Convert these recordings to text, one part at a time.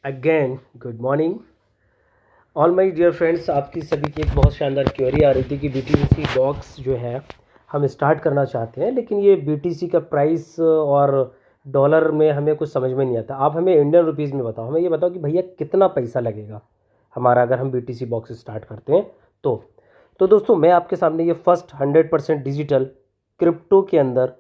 Again good morning all my dear friends. आपकी सभी की एक बहुत शानदार क्वेरी आ रही थी कि बीटीसी बॉक्स जो है हम स्टार्ट करना चाहते हैं, लेकिन ये बीटीसी का प्राइस और डॉलर में हमें कुछ समझ में नहीं आता। आप हमें इंडियन रुपीज़ में बताओ, हमें ये बताओ कि भैया कितना पैसा लगेगा हमारा अगर हम बीटीसी बॉक्स स्टार्ट करते हैं तो दोस्तों मैं आपके सामने ये फर्स्ट 100% डिजिटल क्रिप्टो के अंदर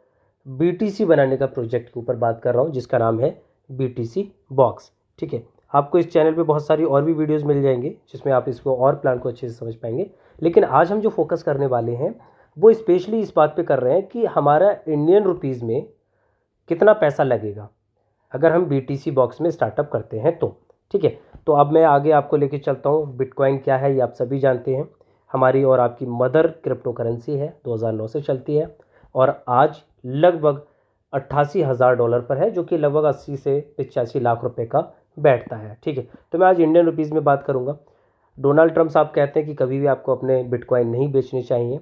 बीटीसी बनाने का प्रोजेक्ट के ऊपर बात कर रहा हूँ, जिसका नाम है बीटीसी बॉक्स। ठीक है, आपको इस चैनल पे बहुत सारी और भी वीडियोस मिल जाएंगी जिसमें आप इसको और प्लान को अच्छे से समझ पाएंगे, लेकिन आज हम जो फोकस करने वाले हैं वो स्पेशली इस बात पे कर रहे हैं कि हमारा इंडियन रुपीज़ में कितना पैसा लगेगा अगर हम बीटीसी बॉक्स में स्टार्टअप करते हैं तो। ठीक है, तो अब मैं आगे आपको लेके चलता हूँ। बिटकॉइन क्या है ये आप सभी जानते हैं, हमारी और आपकी मदर क्रिप्टो करेंसी है, 2009 से चलती है और आज लगभग $88,000 पर है, जो कि लगभग 80 से 85 लाख रुपए का बैठता है। ठीक है, तो मैं आज इंडियन रुपीज़ में बात करूंगा। डोनाल्ड ट्रम्प साहब कहते हैं कि कभी भी आपको अपने बिटकॉइन नहीं बेचने चाहिए।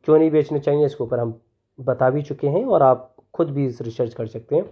क्यों नहीं बेचने चाहिए इसके ऊपर हम बता भी चुके हैं और आप खुद भी इस रिसर्च कर सकते हैं।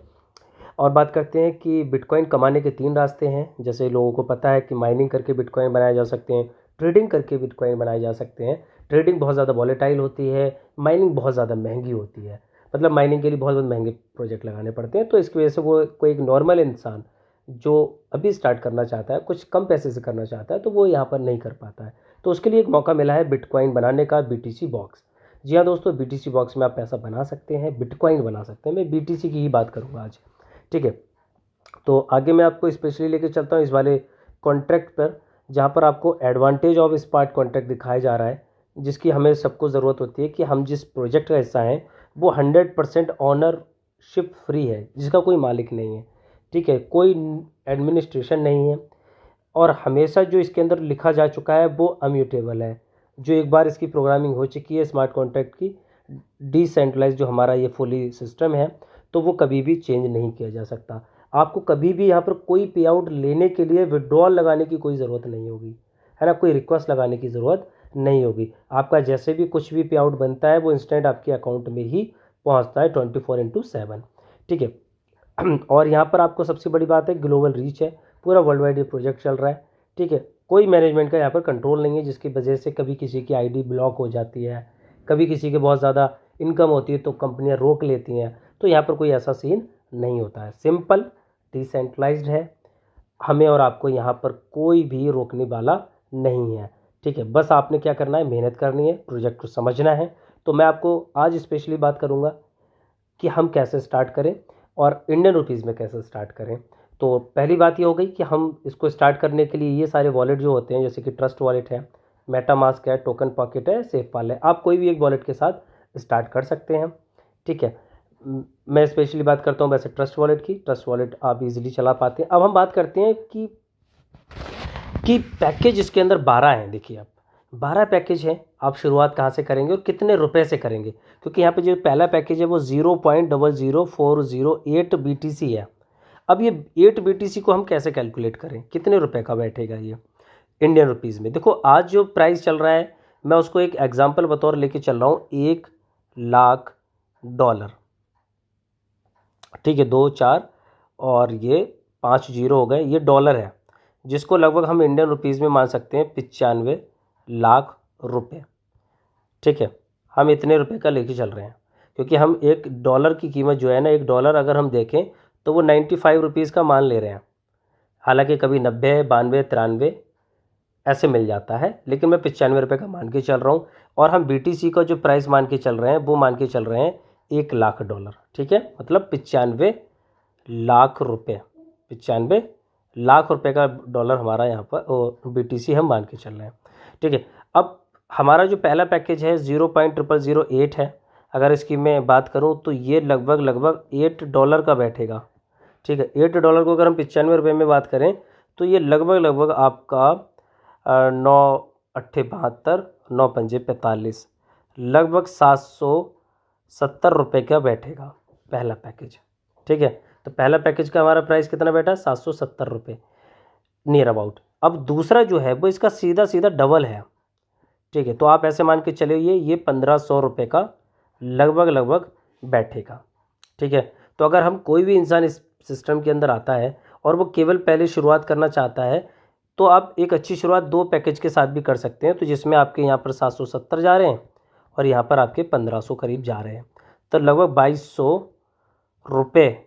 और बात करते हैं कि बिटकॉइन कमाने के 3 रास्ते हैं। जैसे लोगों को पता है कि माइनिंग करके बिटकॉइन बनाए जा सकते हैं, ट्रेडिंग करके बिटकॉइन बनाए जा सकते हैं। ट्रेडिंग बहुत ज़्यादा वॉलेटाइल होती है, माइनिंग बहुत ज़्यादा महंगी होती है, मतलब माइनिंग के लिए बहुत बहुत महंगे प्रोजेक्ट लगाने पड़ते हैं। तो इसकी वजह से वो कोई एक नॉर्मल इंसान जो अभी स्टार्ट करना चाहता है, कुछ कम पैसे से करना चाहता है, तो वो यहाँ पर नहीं कर पाता है। तो उसके लिए एक मौका मिला है बिटकॉइन बनाने का, बीटीसी बॉक्स। जी हाँ दोस्तों, बीटीसी बॉक्स में आप पैसा बना सकते हैं, बिटकॉइन बना सकते हैं। मैं बीटीसी की ही बात करूँगा आज। ठीक है, तो आगे मैं आपको स्पेशली लेके चलता हूँ इस वाले कॉन्ट्रैक्ट पर, जहाँ पर आपको एडवांटेज ऑफ स्मार्ट कॉन्ट्रैक्ट दिखाया जा रहा है, जिसकी हमें सबको ज़रूरत होती है कि हम जिस प्रोजेक्ट का हिस्सा हैं वो 100% ऑनरशिप फ्री है, जिसका कोई मालिक नहीं है। ठीक है, कोई एडमिनिस्ट्रेशन नहीं है और हमेशा जो इसके अंदर लिखा जा चुका है वो अम्यूटेबल है। जो एक बार इसकी प्रोग्रामिंग हो चुकी है स्मार्ट कॉन्ट्रैक्ट की, डिसेंट्रलाइज जो हमारा ये फुली सिस्टम है, तो वो कभी भी चेंज नहीं किया जा सकता। आपको कभी भी यहाँ पर कोई पे आउट लेने के लिए विड्रॉल लगाने की कोई ज़रूरत नहीं होगी, है ना, कोई रिक्वेस्ट लगाने की ज़रूरत नहीं होगी। आपका जैसे भी कुछ भी पे आउट बनता है वो इंस्टेंट आपके अकाउंट में ही पहुँचता है 24/7। ठीक है, और यहाँ पर आपको सबसे बड़ी बात है ग्लोबल रीच है, पूरा वर्ल्ड वाइड ये प्रोजेक्ट चल रहा है। ठीक है, कोई मैनेजमेंट का यहाँ पर कंट्रोल नहीं है, जिसकी वजह से कभी किसी की आईडी ब्लॉक हो जाती है, कभी किसी के बहुत ज़्यादा इनकम होती है तो कंपनियाँ रोक लेती हैं। तो यहाँ पर कोई ऐसा सीन नहीं होता है, सिंपल डिसेंट्रलाइज्ड है। हमें और आपको यहाँ पर कोई भी रोकने वाला नहीं है। ठीक है, बस आपने क्या करना है, मेहनत करनी है, प्रोजेक्ट को समझना है। तो मैं आपको आज स्पेशली बात करूँगा कि हम कैसे स्टार्ट करें और इंडियन रुपीज़ में कैसे स्टार्ट करें। तो पहली बात ये हो गई कि हम इसको स्टार्ट करने के लिए ये सारे वॉलेट जो होते हैं, जैसे कि ट्रस्ट वॉलेट है, मेटामास्क है, टोकन पॉकेट है, सेफपाल है, आप कोई भी एक वॉलेट के साथ स्टार्ट कर सकते हैं। ठीक है, मैं स्पेशली बात करता हूँ वैसे ट्रस्ट वॉलेट की। ट्रस्ट वॉलेट आप इजीली चला पाते हैं। अब हम बात करते हैं कि पैकेज इसके अंदर 12 हैं। देखिए, आप 12 पैकेज हैं। आप शुरुआत कहाँ से करेंगे और कितने रुपए से करेंगे, क्योंकि यहाँ पे जो पहला पैकेज है वो 0.00408 BTC है। अब ये 8 BTC को हम कैसे कैलकुलेट करें, कितने रुपए का बैठेगा ये इंडियन रुपीज़ में। देखो, आज जो प्राइस चल रहा है मैं उसको एक एग्जाम्पल बतौर लेके चल रहा हूँ, $1,00,000। ठीक है, 2 4 और ये 5 जीरो हो गए, ये डॉलर है, जिसको लगभग हम इंडियन रुपीज़ में मान सकते हैं 95 लाख रुपए। ठीक है, हम इतने रुपए का लेके चल रहे हैं, क्योंकि हम $1 की कीमत जो है ना, $1 अगर हम देखें तो वो 95 रुपीज़ का मान ले रहे हैं। हालांकि कभी 90 92 93 ऐसे मिल जाता है, लेकिन मैं 95 रुपये का मान के चल रहा हूँ। और हम BTC का जो प्राइस मान के चल रहे हैं वो मान के चल रहे हैं $1,00,000। ठीक है, मतलब 95 लाख रुपए, 95 लाख रुपए का डॉलर हमारा यहाँ पर BTC हम मान के चल रहे हैं। ठीक है, अब हमारा जो पहला पैकेज है 0.0008 है। अगर इसकी मैं बात करूँ तो ये लगभग $8 का बैठेगा। ठीक है, $8 को अगर हम 95 रुपये में बात करें तो ये लगभग आपका 9 8 72 9 5 45 लगभग $770 का बैठेगा पहला पैकेज। ठीक है, तो पहला पैकेज का हमारा प्राइस कितना बैठा, $770 नियर अबाउट। अब दूसरा जो है वो इसका सीधा सीधा डबल है। ठीक है, तो आप ऐसे मान के चलिए ये $1,500 का लगभग बैठेगा। ठीक है, तो अगर हम कोई भी इंसान इस सिस्टम के अंदर आता है और वो केवल पहले शुरुआत करना चाहता है, तो आप एक अच्छी शुरुआत 2 पैकेज के साथ भी कर सकते हैं। तो जिसमें आपके यहाँ पर 770 जा रहे हैं और यहाँ पर आपके 1500 करीब जा रहे हैं, तो लगभग 2200 रुपये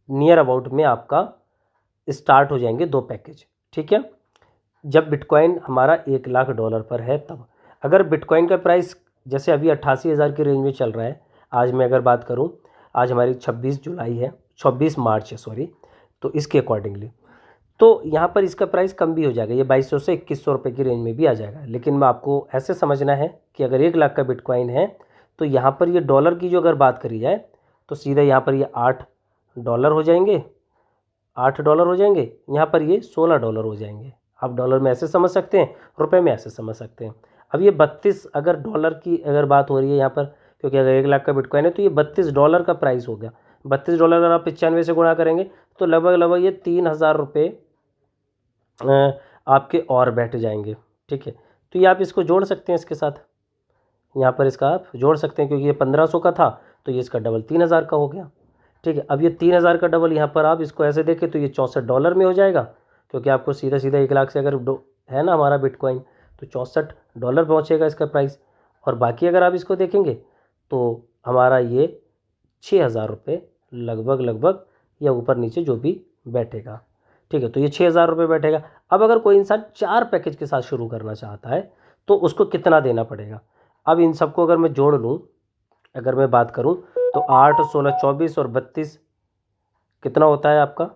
नियर अबाउट में आपका स्टार्ट हो जाएंगे 2 पैकेज। ठीक है, जब बिटकॉइन हमारा $1,00,000 पर है तब। अगर बिटकॉइन का प्राइस जैसे अभी 88,000 की रेंज में चल रहा है, आज मैं अगर बात करूं, आज हमारी 26 जुलाई है, 26 मार्च है सॉरी, तो इसके अकॉर्डिंगली तो यहाँ पर इसका प्राइस कम भी हो जाएगा, ये 2200 से 2100 रुपये की रेंज में भी आ जाएगा। लेकिन मैं आपको ऐसे समझना है कि अगर 1,00,000 का बिटकॉइन है तो यहाँ पर ये डॉलर की जो अगर बात करी जाए तो सीधा यहाँ पर ये $8 हो जाएंगे, $8 हो जाएंगे, यहाँ पर ये $16 हो जाएंगे। आप डॉलर में ऐसे समझ सकते हैं, रुपए में ऐसे समझ सकते हैं। अब ये 32 अगर डॉलर की अगर बात हो रही है यहाँ पर, क्योंकि अगर 1,00,000 का बिटकॉइन है तो ये $32 का प्राइस हो गया। $32 अगर आप 95 से गुणा करेंगे तो लगभग ये 3,000 रुपये आपके और बैठ जाएंगे। ठीक है, तो ये आप इसको जोड़ सकते हैं इसके साथ, यहाँ पर इसका आप जोड़ सकते हैं, क्योंकि ये 1500 का था तो ये इसका डबल 3,000 का हो गया। ठीक है, अब ये 3,000 का डबल यहाँ पर आप इसको ऐसे देखें तो ये $64 में हो जाएगा, क्योंकि आपको सीधा 1,00,000 से अगर है ना हमारा बिटकॉइन तो $64 पहुँचेगा इसका प्राइस। और बाकी अगर आप इसको देखेंगे तो हमारा ये 6,000 रुपये लगभग या ऊपर नीचे जो भी बैठेगा। ठीक है, तो ये 6,000 रुपये बैठेगा। अब अगर कोई इंसान 4 पैकेज के साथ शुरू करना चाहता है तो उसको कितना देना पड़ेगा। अब इन सबको अगर मैं जोड़ लूँ, अगर मैं बात करूँ तो 8, 16, 24 और 32 कितना होता है आपका।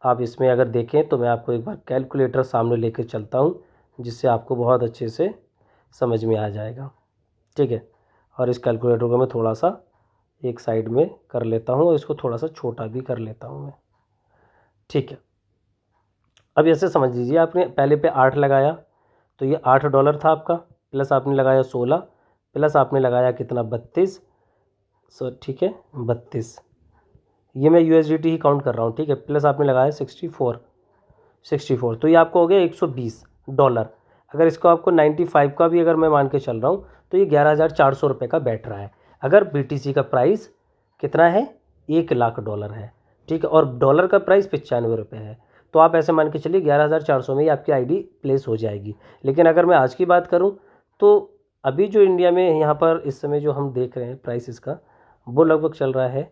आप इसमें अगर देखें तो मैं आपको एक बार कैलकुलेटर सामने लेकर चलता हूँ, जिससे आपको बहुत अच्छे से समझ में आ जाएगा। ठीक है, और इस कैलकुलेटर को मैं थोड़ा सा एक साइड में कर लेता हूँ और इसको थोड़ा सा छोटा भी कर लेता हूँ मैं। ठीक है, अब ऐसे समझ लीजिए, आपने पहले पे 8 लगाया तो ये $8 था आपका, प्लस आपने लगाया 16, प्लस आपने लगाया कितना 32, ठीक है 32, ये मैं USDT ही काउंट कर रहा हूँ। ठीक है, प्लस आपने लगाया 64, तो ये आपको हो गया $120। अगर इसको आपको 95 का भी अगर मैं मान के चल रहा हूँ तो ये 11,400 रुपये का बैठ रहा है। अगर BTC का प्राइस कितना है, $1,00,000 है। ठीक है, और डॉलर का प्राइस 95 रुपये है, तो आप ऐसे मान के चलिए 11,400 में ही आपकी ID प्लेस हो जाएगी। लेकिन अगर मैं आज की बात करूं तो अभी जो इंडिया में यहाँ पर इस समय जो हम देख रहे हैं प्राइस इसका, वो लगभग चल रहा है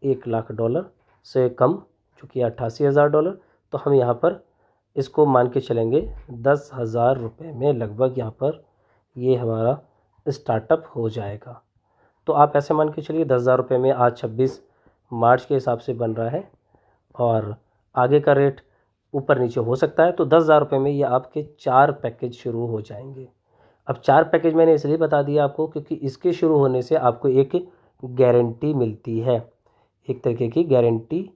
$1,00,000 से कम, जो कि $88,000। तो हम यहाँ पर इसको मान के चलेंगे 10,000 रुपये में लगभग यहाँ पर ये हमारा स्टार्टअप हो जाएगा। तो आप ऐसे मान के चलिए 10,000 रुपये में आज 26 मार्च के हिसाब से बन रहा है, और आगे का रेट ऊपर नीचे हो सकता है। तो 10,000 रुपये में ये आपके 4 पैकेज शुरू हो जाएंगे। अब 4 पैकेज मैंने इसलिए बता दिया आपको क्योंकि इसके शुरू होने से आपको एक गारंटी मिलती है, एक तरीके की गारंटी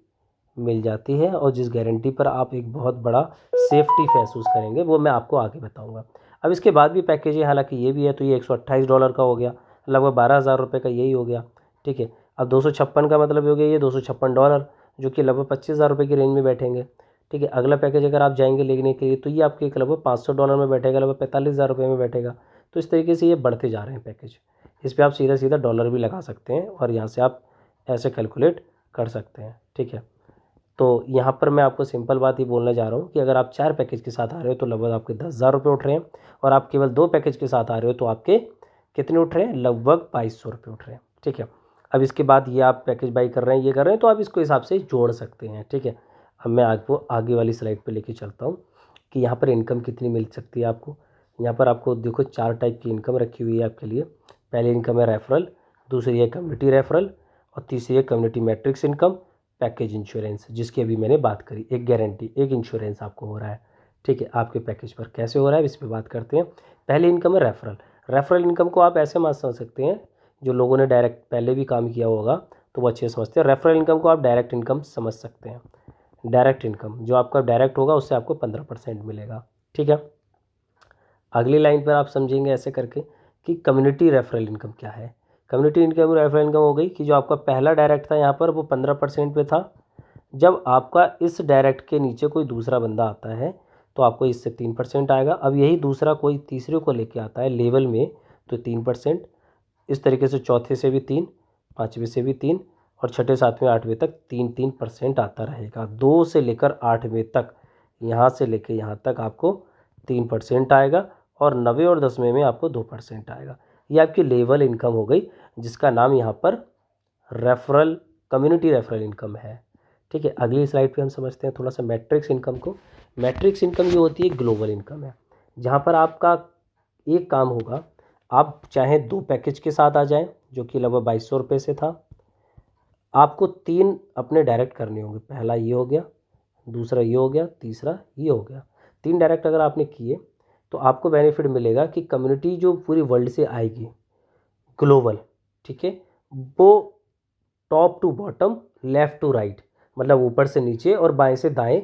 मिल जाती है, और जिस गारंटी पर आप एक बहुत बड़ा सेफ्टी महसूस करेंगे वो मैं आपको आगे बताऊंगा। अब इसके बाद भी पैकेज है, हालांकि ये भी है, तो ये $128 का हो गया, लगभग 12,000 रुपये का यही हो गया। ठीक है, अब 256 का मतलब हो गया ये $256, जो कि लगभग 25,000 रुपये की रेंज में बैठेंगे। ठीक है, अगला पैकेज अगर आप जाएंगे लेने के लिए तो ये आपके लगभग $500 में बैठेगा, लगभग 45,000 रुपये में बैठेगा। तो इस तरीके से ये बढ़ते जा रहे हैं पैकेज। इस पर आप सीधा डॉलर भी लगा सकते हैं और यहाँ से आप ऐसे कैलकुलेट कर सकते हैं। ठीक है, तो यहाँ पर मैं आपको सिंपल बात ही बोलने जा रहा हूँ कि अगर आप 4 पैकेज के साथ आ रहे हो तो लगभग आपके 10,000 रुपये उठ रहे हैं, और आप केवल 2 पैकेज के साथ आ रहे हो तो आपके कितने उठ रहे हैं, लगभग 2,200 रुपये उठ रहे हैं। ठीक है, अब इसके बाद ये आप पैकेज बाई कर रहे हैं, ये कर रहे हैं, तो आप इसको हिसाब से जोड़ सकते हैं। ठीक है, अब मैं आपको आगे वाली स्लाइड पे लेके चलता हूँ कि यहाँ पर इनकम कितनी मिल सकती है आपको। यहाँ पर आपको देखो 4 टाइप की इनकम रखी हुई है आपके लिए। पहली इनकम है रेफरल, दूसरी है कम्युनिटी रेफरल, और तीसरी है community matrix income, package insurance, जिसकी अभी मैंने बात करी, एक गारंटी, एक इंश्योरेंस आपको हो रहा है। ठीक है, आपके पैकेज पर कैसे हो रहा है इस पर बात करते हैं। पहली इनकम है रेफरल। रेफरल इनकम को आप ऐसे मान समझ सकते हैं, जो लोगों ने डायरेक्ट पहले भी काम किया होगा तो वो अच्छे समझते हैं। रेफरल इनकम को आप डायरेक्ट इनकम समझ सकते हैं। डायरेक्ट इनकम जो आपका डायरेक्ट होगा उससे आपको 15% मिलेगा। ठीक है, अगली लाइन पर आप समझेंगे ऐसे करके कि कम्युनिटी रेफरल इनकम क्या है। कम्युनिटी इनकम रेफरल इनकम हो गई कि जो आपका पहला डायरेक्ट था यहाँ पर वो 15% पे था। जब आपका इस डायरेक्ट के नीचे कोई दूसरा बंदा आता है तो आपको इससे 3% आएगा। अब यही दूसरा कोई तीसरे को लेके आता है लेवल में तो 3%, इस तरीके से चौथे से भी 3, पाँचवें से भी 3, और छठे सातवें आठवें तक 3-3% आता रहेगा। 2 से लेकर 8वें तक, यहाँ से लेकर यहाँ तक आपको 3% आएगा और 9वें और 10वें में आपको 2% आएगा। ये आपकी लेवल इनकम हो गई, जिसका नाम यहाँ पर रेफरल, कम्युनिटी रेफरल इनकम है। ठीक है, अगली स्लाइड पे हम समझते हैं थोड़ा सा मैट्रिक्स इनकम को। मैट्रिक्स इनकम जो होती है ग्लोबल इनकम है, जहाँ पर आपका एक काम होगा, आप चाहे 2 पैकेज के साथ आ जाएं जो कि लगभग 2200 रुपये से था, आपको 3 अपने डायरेक्ट करने होंगे। पहला ये हो गया, दूसरा ये हो गया, तीसरा ये हो गया। 3 डायरेक्ट अगर आपने किए तो आपको बेनिफिट मिलेगा कि कम्युनिटी जो पूरी वर्ल्ड से आएगी ग्लोबल, ठीक है, वो top to bottom, left to right, मतलब ऊपर से नीचे और बाएं से दाएं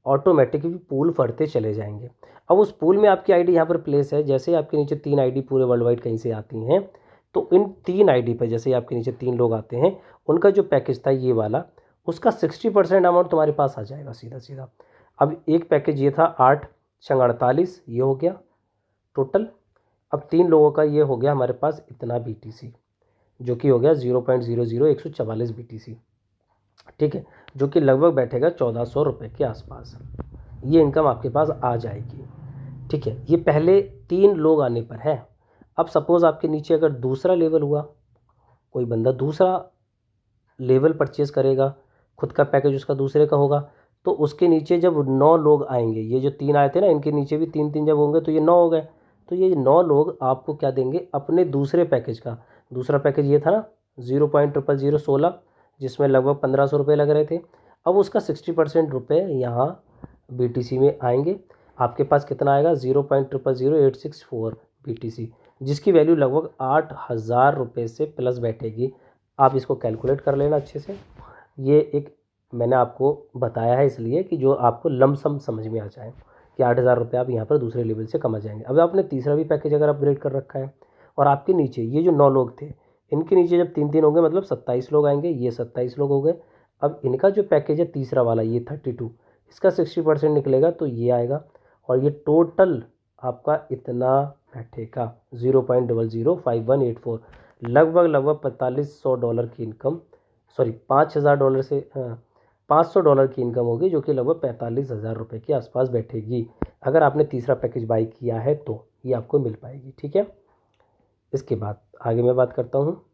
ऑटोमेटिकली पूल फटते चले जाएंगे। अब उस पूल में आपकी आईडी यहाँ पर प्लेस है। जैसे आपके नीचे 3 आईडी पूरे वर्ल्ड वाइड कहीं से आती हैं, तो इन 3 आईडी पर जैसे आपके नीचे 3 लोग आते हैं, उनका जो पैकेज था ये वाला, उसका 60% अमाउंट तुम्हारे पास आ जाएगा सीधा सीधा। अब एक पैकेज ये था 8 संग 48, ये हो गया टोटल। अब 3 लोगों का ये हो गया हमारे पास इतना BTC, जो कि हो गया 0.00144 BTC, ठीक है, जो कि लगभग बैठेगा 1400 रुपये के आसपास। ये इनकम आपके पास आ जाएगी। ठीक है, ये पहले 3 लोग आने पर है। अब सपोज़ आपके नीचे अगर दूसरा लेवल हुआ, कोई बंदा दूसरा लेवल परचेज़ करेगा, खुद का पैकेज उसका दूसरे का होगा, तो उसके नीचे जब 9 लोग आएंगे, ये जो 3 आए थे ना, इनके नीचे भी 3-3 जब होंगे तो ये 9 हो गए। तो ये 9 लोग आपको क्या देंगे, अपने दूसरे पैकेज का, दूसरा पैकेज ये था ना 0.00016, जिसमें लगभग 1500 रुपये लग रहे थे। अब उसका 60% रुपये यहाँ BTC में आएंगे। आपके पास कितना आएगा, 0.0000864 BTC, जिसकी वैल्यू लगभग 8000 रुपये से प्लस बैठेगी। आप इसको कैलकुलेट कर लेना अच्छे से। ये एक मैंने आपको बताया है इसलिए कि जो आपको लमसम समझ में आ जाए कि 8000 रुपये आप यहाँ पर दूसरे लेवल से कमा जाएंगे। अब आपने तीसरा भी पैकेज अगर अपग्रेड कर रखा है और आपके नीचे ये जो 9 लोग थे, इनके नीचे जब 3-3 होंगे मतलब 27 लोग आएंगे, ये 27 लोग हो गए। अब इनका जो पैकेज है तीसरा वाला, ये 32, इसका 60% निकलेगा तो ये आएगा, और ये टोटल आपका इतना बैठेगा $0.005184, लगभग $4500 की इनकम, सॉरी $5000 से $500 की इनकम होगी, जो कि लगभग 45,000 रुपये के आसपास बैठेगी। अगर आपने तीसरा पैकेज बाई किया है तो ये आपको मिल पाएगी। ठीक है, इसके बाद आगे मैं बात करता हूँ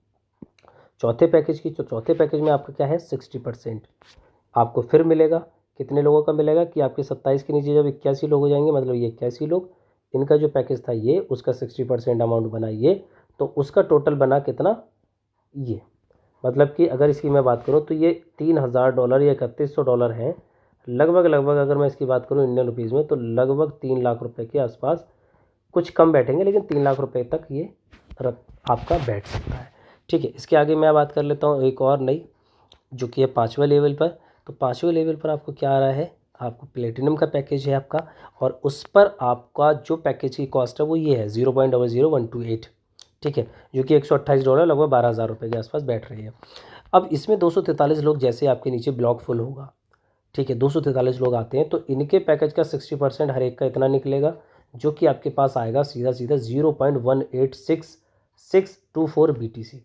चौथे पैकेज की। तो चौथे पैकेज में आपका क्या है, 60% आपको फिर मिलेगा। कितने लोगों का मिलेगा कि आपके 27 के नीचे जब 81 लोग हो जाएंगे, मतलब ये 81 लोग, इनका जो पैकेज था ये, उसका 60% अमाउंट बना ये, तो उसका टोटल बना कितना, ये मतलब कि अगर इसकी मैं बात करूँ तो ये $3000 या $3100 है, लगभग अगर मैं इसकी बात करूँ इंडियन रुपीज़ में, तो लगभग 3 लाख रुपए के आसपास, कुछ कम बैठेंगे लेकिन 3 लाख रुपए तक ये आपका बैठ सकता है। ठीक है, इसके आगे मैं बात कर लेता हूँ एक और नई, जो कि है 5वें लेवल पर। तो 5वें लेवल पर आपको क्या आ रहा है, आपको प्लेटिनम का पैकेज है आपका, और उस पर आपका जो पैकेज की कॉस्ट है वो ये है 0.00128, ठीक है, जो कि $128, लगभग 12,000 रुपये के आसपास बैठ रही है। अब इसमें 243 लोग जैसे आपके नीचे ब्लॉक फुल होगा, ठीक है, 243 लोग आते हैं, तो इनके पैकेज का 60% हर एक का इतना निकलेगा, जो कि आपके पास आएगा सीधा 0.186624 BTC।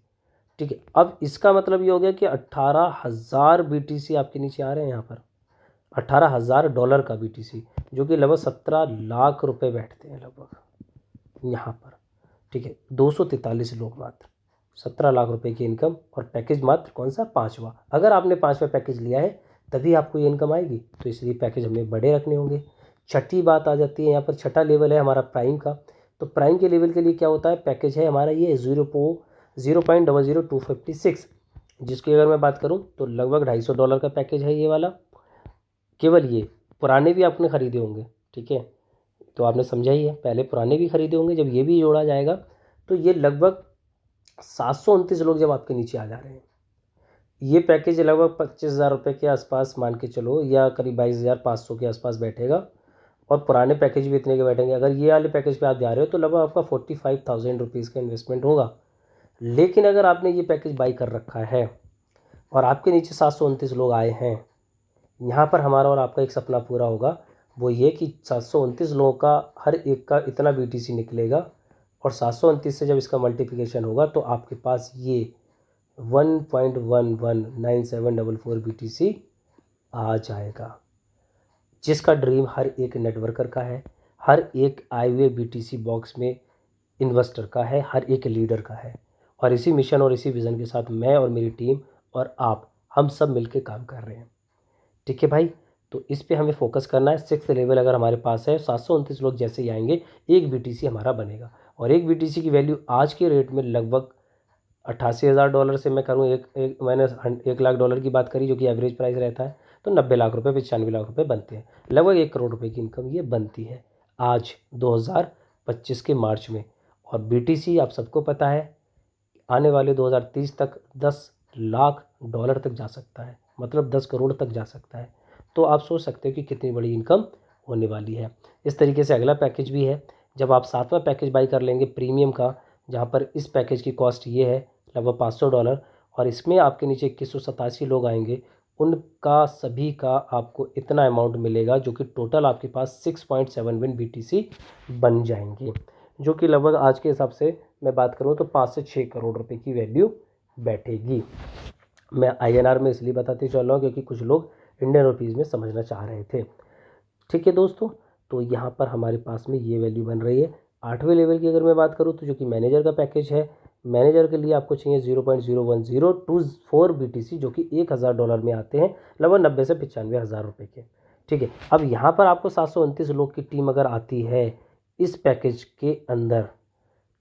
ठीक है, अब इसका मतलब ये हो गया कि 18,000 BTC आपके नीचे आ रहे हैं यहाँ पर, $18,000 का BTC, जो कि लगभग 17 लाख रुपए बैठते हैं लगभग यहाँ पर। ठीक है, 243 लोग, मात्र 17 लाख रुपए की इनकम, और पैकेज मात्र कौन सा, 5वां। अगर आपने 5वां पैकेज लिया है तभी आपको ये इनकम आएगी, तो इसलिए पैकेज हमें बड़े रखने होंगे। छठी बात आ जाती है यहाँ पर, छठा लेवल है हमारा प्राइम का। तो प्राइम के लेवल के लिए क्या होता है, पैकेज है हमारा ये 0.00256, जिसकी अगर मैं बात करूँ तो लगभग $250 का पैकेज है ये वाला। केवल ये पुराने भी आपने ख़रीदे होंगे, ठीक है, तो आपने समझा ही है, पहले पुराने भी खरीदे होंगे, जब ये भी जोड़ा जाएगा तो ये लगभग 729 लोग जब आपके नीचे आ जा रहे हैं। ये पैकेज लगभग 25,000 रुपये के आसपास मान के चलो, या करीब 22,500 के आसपास बैठेगा, और पुराने पैकेज भी इतने के बैठेंगे। अगर ये वाले पैकेज पे आप जा रहे हो तो लगभग आपका 45,000 रुपीज़ का इन्वेस्टमेंट होगा। लेकिन अगर आपने ये पैकेज बाई कर रखा है और आपके नीचे 729 लोग आए हैं, यहाँ पर हमारा और आपका एक सपना पूरा होगा, वो ये कि 729 लोगों का हर एक का इतना BTC निकलेगा, और 729 से जब इसका मल्टीप्लिकेशन होगा तो आपके पास ये 1.119744 BTC आ जाएगा, जिसका ड्रीम हर एक नेटवर्कर का है, हर एक आए हुए BTC बॉक्स में इन्वेस्टर का है, हर एक लीडर का है। और इसी मिशन और इसी विज़न के साथ मैं और मेरी टीम और आप, हम सब मिलके काम कर रहे हैं। ठीक है भाई, तो इस पे हमें फोकस करना है। 6th लेवल अगर हमारे पास है, 729 लोग जैसे ही आएंगे, एक BTC हमारा बनेगा। और एक BTC की वैल्यू आज के रेट में लगभग $88,000 से मैं करूँ, मैंने $1,00,000 की बात करी जो कि एवरेज प्राइस रहता है, तो 90 लाख रुपए, 95 लाख रुपए बनते हैं। लगभग 1 करोड़ रुपए की इनकम ये बनती है आज 2025 के मार्च में। और BTC आप सबको पता है आने वाले 2030 तक $10 लाख तक जा सकता है, मतलब 10 करोड़ तक जा सकता है। तो आप सोच सकते हो कि कितनी बड़ी इनकम होने वाली है। इस तरीके से अगला पैकेज भी है, जब आप 7वां पैकेज बाई कर लेंगे प्रीमियम का, जहाँ पर इस पैकेज की कॉस्ट ये है लगभग $500, और इसमें आपके नीचे 2187 लोग आएंगे, उनका सभी का आपको इतना अमाउंट मिलेगा जो कि टोटल आपके पास 6.71 BTC बन जाएंगे, जो कि लगभग आज के हिसाब से मैं बात करूँ तो 5 से 6 करोड़ रुपए की वैल्यू बैठेगी। मैं INR में इसलिए बताते चल रहा हूँ क्योंकि कुछ लोग इंडियन रुपीज़ में समझना चाह रहे थे। ठीक है दोस्तों, तो यहाँ पर हमारे पास में ये वैल्यू बन रही है। 8वें लेवल की अगर मैं बात करूँ तो जो कि मैनेजर का पैकेज है, मैनेजर के लिए आपको चाहिए 0.01024 BTC, जो कि $1,000 में आते हैं, लगभग 90 से 95 हज़ार रुपये के। ठीक है, अब यहाँ पर आपको 729 लोग की टीम अगर आती है इस पैकेज के अंदर,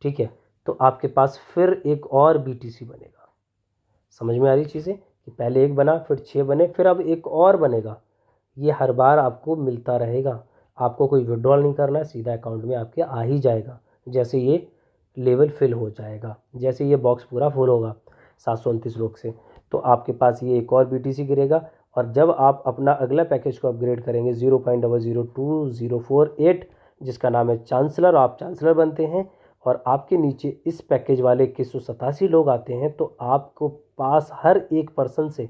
ठीक है, तो आपके पास फिर एक और BTC बनेगा। समझ में आ रही चीज़ें कि पहले एक बना, फिर 6 बने, फिर अब एक और बनेगा। ये हर बार आपको मिलता रहेगा, आपको कोई विड्रॉल नहीं करना है, सीधा अकाउंट में आपके आ ही जाएगा जैसे ये लेवल फिल हो जाएगा, जैसे ये बॉक्स पूरा फुल होगा 729 लोग से, तो आपके पास ये एक और BTC गिरेगा। और जब आप अपना अगला पैकेज को अपग्रेड करेंगे 0.002048, जिसका नाम है चांसलर, आप चांसलर बनते हैं, और आपके नीचे इस पैकेज वाले 2187 लोग आते हैं, तो आपको पास हर एक पर्सन से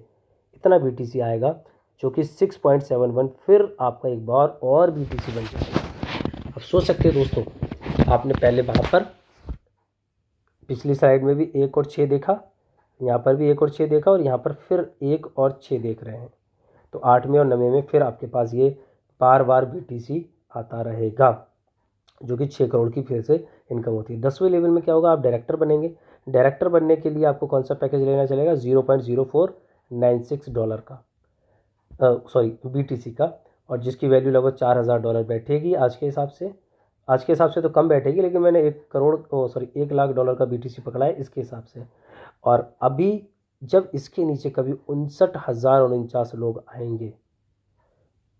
इतना BTC आएगा जो कि 6.71, फिर आपका एक बार और BTC बन जाएगा। अब सोच सकते हैं दोस्तों, आपने पहले वहाँ पर पिछली स्लाइड में भी 1 और 6 देखा, यहाँ पर भी 1 और 6 देखा, और यहाँ पर फिर 1 और 6 देख रहे हैं, तो 8वें और 9वें में फिर आपके पास ये बार बार BTC आता रहेगा, जो कि 6 करोड़ की फिर से इनकम होती है। 10वें लेवल में क्या होगा, आप डायरेक्टर बनेंगे। डायरेक्टर बनने के लिए आपको कौन सा पैकेज लेना चलेगा, $0.0496 का, BTC का, और जिसकी वैल्यू लगभग $4,000 बैठेगी आज के हिसाब से। आज के हिसाब से तो कम बैठेगी, लेकिन मैंने $1 लाख का BTC पकड़ा है इसके हिसाब से। और अभी जब इसके नीचे कभी 59,049 लोग आएंगे,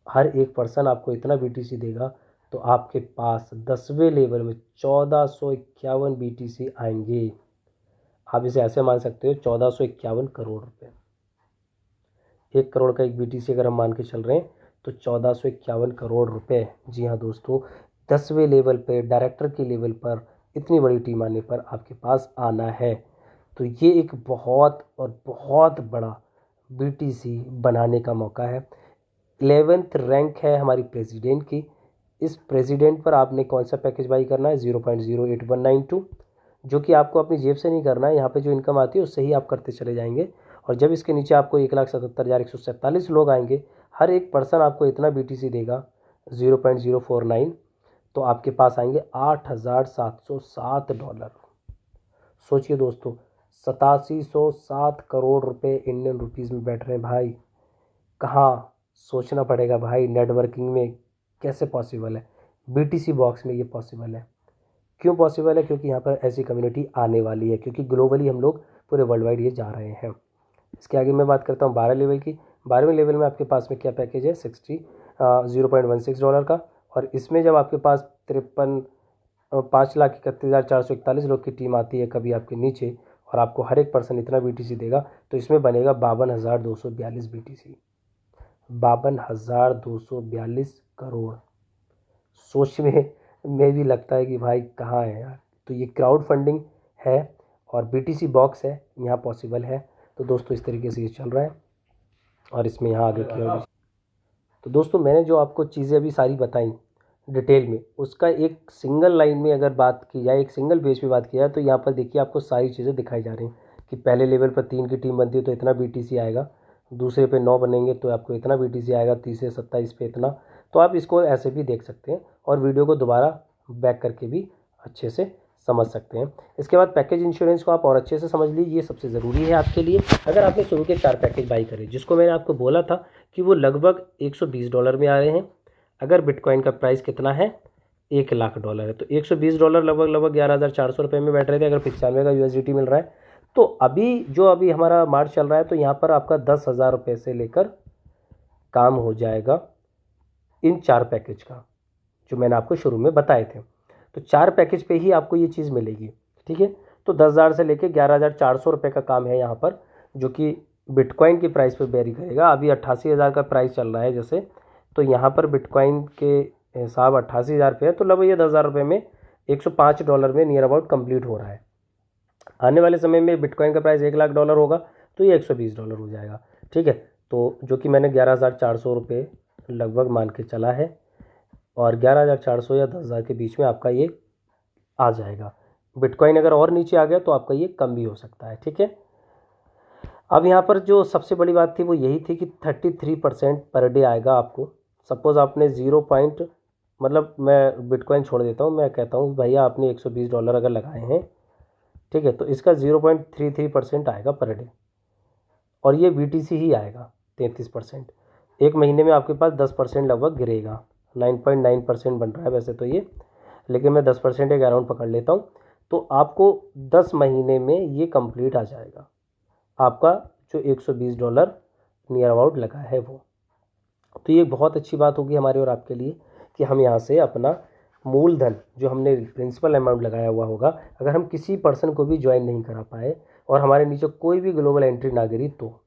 हर एक पर्सन आपको इतना BTC देगा, तो आपके पास 10वें लेवल में 1451 BTC आएंगे। आप इसे ऐसे मान सकते हो 1451 करोड़ रुपए। 1 करोड़ का एक BTC अगर हम मान के चल रहे हैं तो 1451 करोड़ रुपए। जी हाँ दोस्तों, 10वें लेवल पे डायरेक्टर के लेवल पर इतनी बड़ी टीम आने पर आपके पास आना है, तो ये एक बहुत और बहुत बड़ा BTC बनाने का मौका है। 11th रैंक है हमारी प्रेसिडेंट की। इस प्रेसिडेंट पर आपने कौन सा पैकेज बाई करना है, 0.08192, जो कि आपको अपनी जेब से नहीं करना है, यहाँ पे जो इनकम आती है उससे ही आप करते चले जाएंगे। और जब इसके नीचे आपको 1,77,147 लोग आएंगे, हर एक पर्सन आपको इतना BTC देगा 0.049, तो आपके पास आएंगे $8,707। सोचिए दोस्तों, 8707 करोड़ रुपए इंडियन रुपीज़ में बैठ रहे हैं भाई। कहाँ सोचना पड़ेगा भाई, नेटवर्किंग में कैसे पॉसिबल है, BTC बॉक्स में ये पॉसिबल है। क्यों पॉसिबल है, क्योंकि यहाँ पर ऐसी कम्युनिटी आने वाली है, क्योंकि ग्लोबली हम लोग पूरे वर्ल्ड वाइड ये जा रहे हैं। इसके आगे मैं बात करता हूँ 12 लेवल की। 12वें लेवल में आपके पास में क्या पैकेज है, 0.16 का, और इसमें जब आपके पास 5,31,441 लोग की टीम आती है कभी आपके नीचे, और आपको हर एक पर्सन इतना BTC देगा, तो इसमें बनेगा 52,242 BTC, 52,242 करोड़। सोच में भी लगता है कि भाई कहाँ है यार। तो ये क्राउड फंडिंग है और BTC बॉक्स है, यहाँ पॉसिबल है। तो दोस्तों इस तरीके से ये चल रहा है, और इसमें यहाँ आगे किया। तो दोस्तों मैंने जो आपको चीज़ें अभी सारी बताई डिटेल में, उसका एक सिंगल लाइन में अगर बात की जाए, एक सिंगल पेज पे बात की जाए, तो यहाँ पर देखिए आपको सारी चीज़ें दिखाई जा रही हैं। कि पहले लेवल पर 3 की टीम बनती है तो इतना BTC आएगा, दूसरे पे 9 बनेंगे तो आपको इतना BTC आएगा, तीसरे 27 पे इतना। तो आप इसको ऐसे भी देख सकते हैं और वीडियो को दोबारा बैक करके भी अच्छे से समझ सकते हैं। इसके बाद पैकेज इंश्योरेंस को आप और अच्छे से समझ लीजिए, ये सबसे ज़रूरी है आपके लिए। अगर आपने शुरू के 4 पैकेज बाई करे, जिसको मैंने आपको बोला था कि वो लगभग $120 में आ रहे हैं। अगर बिटकॉइन का प्राइस कितना है, $1,00,000 है, तो $120 लगभग 11,400 रुपये में बैठ रहे थे। अगर 95 का USDT मिल रहा है, तो अभी हमारा मार्च चल रहा है, तो यहाँ पर आपका 10,000 रुपये से लेकर काम हो जाएगा इन 4 पैकेज का, जो मैंने आपको शुरू में बताए थे। तो 4 पैकेज पे ही आपको ये चीज़ मिलेगी, ठीक है। तो 10,000 से लेके 11,400 रुपये का काम है यहाँ पर, जो कि बिटकॉइन की प्राइस पे वेरी करेगा। अभी 88,000 का प्राइस चल रहा है जैसे, तो यहाँ पर बिटकॉइन के हिसाब 88,000 पे है, तो लगभग ये 10,000 रुपये में $105 में नियर अबाउट कंप्लीट हो रहा है। आने वाले समय में बिटकॉइन का प्राइस $1,00,000 होगा तो ये $120 हो जाएगा, ठीक है। तो जो कि मैंने 11,400 रुपये लगभग मान के चला है, और 11,400 या 10,000 के बीच में आपका ये आ जाएगा। बिटकॉइन अगर और नीचे आ गया तो आपका ये कम भी हो सकता है, ठीक है। अब यहाँ पर जो सबसे बड़ी बात थी वो यही थी कि 33% पर डे आएगा आपको। सपोज़ आपने 0 मतलब मैं बिटकॉइन छोड़ देता हूँ, मैं कहता हूँ भैया आपने $120 अगर लगाए हैं, ठीक है, तो इसका 0.33% आएगा पर डे, और ये BTC ही आएगा 33%। एक महीने में आपके पास 10% लगभग गिरेगा, 9.9% बन रहा है वैसे तो ये, लेकिन मैं 10% एक अराउंड पकड़ लेता हूँ। तो आपको 10 महीने में ये कंप्लीट आ जाएगा, आपका जो $120 नियर अबाउट लगा है वो। तो ये बहुत अच्छी बात होगी हमारे और आपके लिए कि हम यहाँ से अपना मूलधन, जो हमने प्रिंसिपल अमाउंट लगाया हुआ होगा, अगर हम किसी पर्सन को भी ज्वाइन नहीं करा पाए और हमारे नीचे कोई भी ग्लोबल एंट्री ना गिरी, तो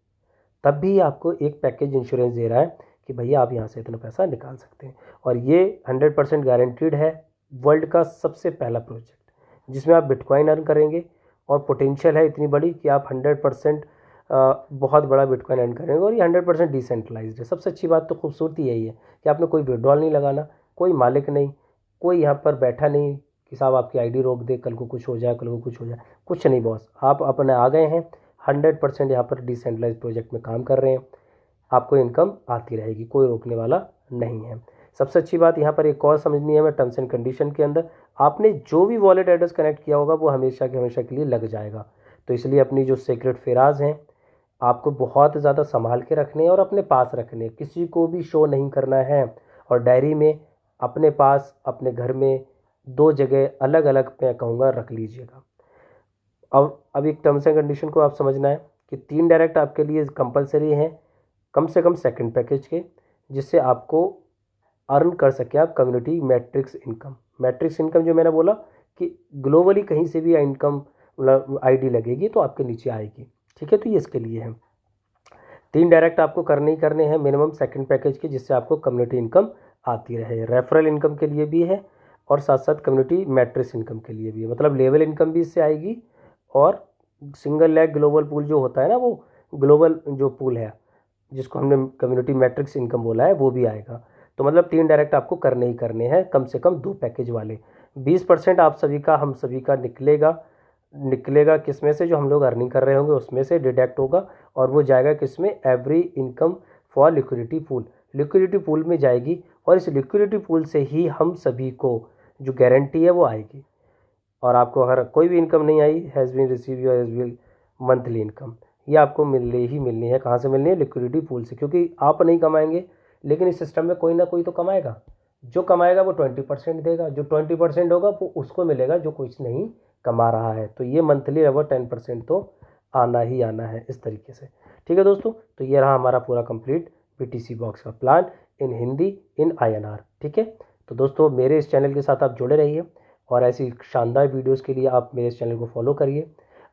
तब भी आपको एक पैकेज इंश्योरेंस दे रहा है कि भैया आप यहाँ से इतना पैसा निकाल सकते हैं। और ये 100% गारंटीड है, वर्ल्ड का सबसे पहला प्रोजेक्ट जिसमें आप बिटकॉइन अर्न करेंगे, और पोटेंशियल है इतनी बड़ी कि आप 100% बहुत बड़ा बिटकॉइन अर्न करेंगे, और ये 100% डिसेंट्रलाइज्ड है। सबसे अच्छी बात तो खूबसूरती यही है कि आपने कोई विड्रॉल नहीं लगाना, कोई मालिक नहीं, कोई यहाँ पर बैठा नहीं कि साहब आपकी ID रोक दे, कल को कुछ हो जाए, कल को कुछ हो जाए, कुछ नहीं बॉस, आप अपने आ गए हैं, 100% यहाँ पर डिसेंट्रलाइज प्रोजेक्ट में काम कर रहे हैं, आपको इनकम आती रहेगी, कोई रोकने वाला नहीं है। सबसे अच्छी बात यहाँ पर एक और समझनी है हमें, टर्म्स एंड कंडीशन के अंदर आपने जो भी वॉलेट एड्रेस कनेक्ट किया होगा वो हमेशा के लिए लग जाएगा। तो इसलिए अपनी जो सीक्रेट फेराज हैं आपको बहुत ज़्यादा संभाल के रखने हैं और अपने पास रखने हैं, किसी को भी शो नहीं करना है। और डायरी में अपने पास, अपने घर में 2 जगह अलग अलग मैं कहूँगा रख लीजिएगा। अब एक टर्म्स एंड कंडीशन को आप समझना है कि 3 डायरेक्ट आपके लिए कंपलसरी हैं, कम से कम सेकंड पैकेज के, जिससे आपको अर्न कर सके आप community matrix income. Matrix income जो मैंने बोला कि ग्लोबली कहीं से भी इनकम मतलब ID लगेगी तो आपके नीचे आएगी, ठीक है। तो ये इसके लिए है, 3 डायरेक्ट आपको करने ही करने हैं मिनिमम सेकंड पैकेज के, जिससे आपको कम्युनिटी इनकम आती रहे। रेफरल इनकम के लिए भी है और साथ साथ कम्युनिटी मैट्रिक्स इनकम के लिए भी है, मतलब लेवल इनकम भी इससे आएगी, और सिंगल लेग ग्लोबल पूल जो होता है ना, वो ग्लोबल जो पूल है जिसको हमने कम्युनिटी मैट्रिक्स इनकम बोला है, वो भी आएगा। तो मतलब 3 डायरेक्ट आपको करने ही करने हैं, कम से कम 2 पैकेज वाले। 20% आप सभी का, हम सभी का निकलेगा किस में से, जो हम लोग अर्निंग कर रहे होंगे उसमें से डिडक्ट होगा, और वो जाएगा किस में, every income for liquidity pool, liquidity pool में जाएगी। और इस लिक्विडिटी पूल से ही हम सभी को जो गारंटी है वो आएगी। और आपको अगर कोई भी इनकम नहीं आई, has been receive your has been monthly income, ये आपको मिलनी है। कहाँ से मिलनी है? लिक्विडिटी पूल से, क्योंकि आप नहीं कमाएंगे लेकिन इस सिस्टम में कोई ना कोई तो कमाएगा। जो कमाएगा वो 20% देगा, जो 20% होगा वो उसको मिलेगा जो कुछ नहीं कमा रहा है। तो ये मंथली लगभग 10% तो आना ही आना है इस तरीके से, ठीक है दोस्तों। तो ये रहा हमारा पूरा कंप्लीट BTC बॉक्स का plan in Hindi, in INR, ठीक है। तो दोस्तों मेरे इस चैनल के साथ आप जुड़े रहिए, और ऐसी शानदार वीडियोस के लिए आप मेरे इस चैनल को फॉलो करिए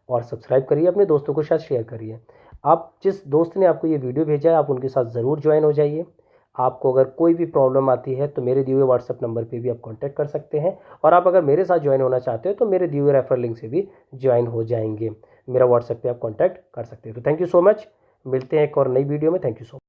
और सब्सक्राइब करिए, अपने दोस्तों के साथ शेयर करिए। आप जिस दोस्त ने आपको ये वीडियो भेजा है आप उनके साथ ज़रूर ज्वाइन हो जाइए। आपको अगर कोई भी प्रॉब्लम आती है तो मेरे दिए हुए व्हाट्सएप नंबर पे भी आप कांटेक्ट कर सकते हैं, और आप अगर मेरे साथ ज्वाइन होना चाहते हो तो मेरे दिए हुए रेफरल लिंक से भी ज्वाइन हो जाएंगे। मेरा व्हाट्सएप पे आप कांटेक्ट कर सकते हैं। तो थैंक यू सो मच, मिलते हैं एक और नई वीडियो में। Thank you so much.